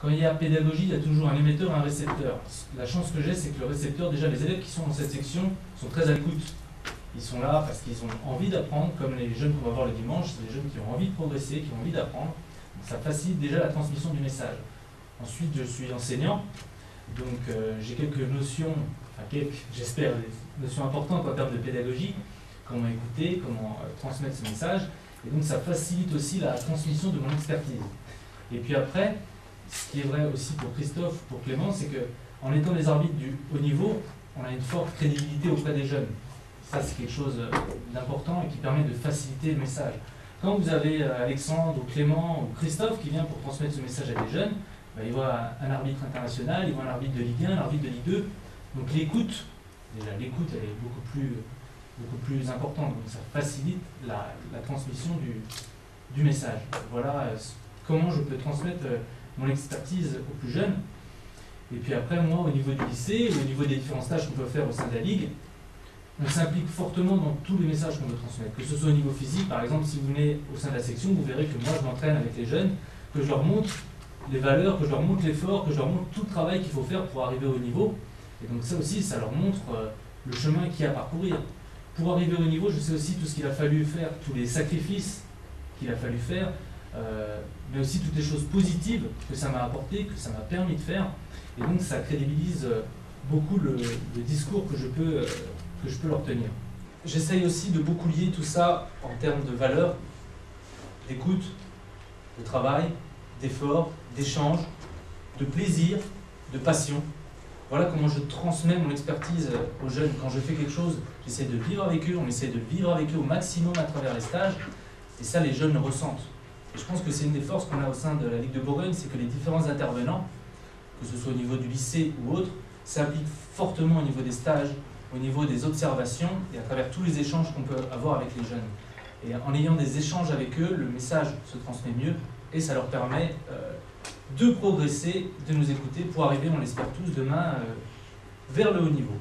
Quand il y a pédagogie, il y a toujours un émetteur et un récepteur. La chance que j'ai, c'est que le récepteur, déjà les élèves qui sont dans cette section sont très à l'écoute. Ils sont là parce qu'ils ont envie d'apprendre, comme les jeunes qu'on va voir le dimanche, c'est des jeunes qui ont envie de progresser, qui ont envie d'apprendre. Ça facilite déjà la transmission du message. Ensuite, je suis enseignant, donc j'ai quelques notions, j'espère, des notions importantes en termes de pédagogie, comment écouter, comment transmettre ce message, et donc ça facilite aussi la transmission de mon expertise. Et puis après, ce qui est vrai aussi pour Christophe, pour Clément, c'est qu'en étant les arbitres du haut niveau, on a une forte crédibilité auprès des jeunes. Ça, c'est quelque chose d'important et qui permet de faciliter le message. Quand vous avez Alexandre, ou Clément, ou Christophe qui vient pour transmettre ce message à des jeunes, il voit un arbitre international, il voit un arbitre de Ligue 1, un arbitre de Ligue 2. Donc l'écoute, déjà l'écoute, elle est beaucoup plus importante. Donc ça facilite la transmission du message. Voilà comment je peux transmettre mon expertise aux plus jeunes. Et puis après, moi, au niveau du lycée, au niveau des différents stages qu'on peut faire au sein de la Ligue, on s'implique fortement dans tous les messages qu'on veut transmettre. Que ce soit au niveau physique, par exemple, si vous venez au sein de la section, vous verrez que moi, je m'entraîne avec les jeunes, que je leur montre les valeurs, que je leur montre l'effort, que je leur montre tout le travail qu'il faut faire pour arriver au niveau. Et donc ça aussi, ça leur montre le chemin qu'il y a à parcourir. Pour arriver au niveau, je sais aussi tout ce qu'il a fallu faire, tous les sacrifices qu'il a fallu faire, mais aussi toutes les choses positives que ça m'a apporté, que ça m'a permis de faire. Et donc ça crédibilise beaucoup le discours que je peux leur tenir. J'essaye aussi de beaucoup lier tout ça en termes de valeurs, d'écoute, de travail, d'effort, d'échange, de plaisir, de passion. Voilà comment je transmets mon expertise aux jeunes. Quand je fais quelque chose, j'essaie de vivre avec eux, on essaie de vivre avec eux au maximum à travers les stages, et ça les jeunes le ressentent. Et je pense que c'est une des forces qu'on a au sein de la Ligue de Bourgogne, c'est que les différents intervenants, que ce soit au niveau du lycée ou autre, s'impliquent fortement au niveau des stages, au niveau des observations et à travers tous les échanges qu'on peut avoir avec les jeunes. Et en ayant des échanges avec eux, le message se transmet mieux et ça leur permet de progresser, de nous écouter pour arriver, on l'espère tous, demain vers le haut niveau.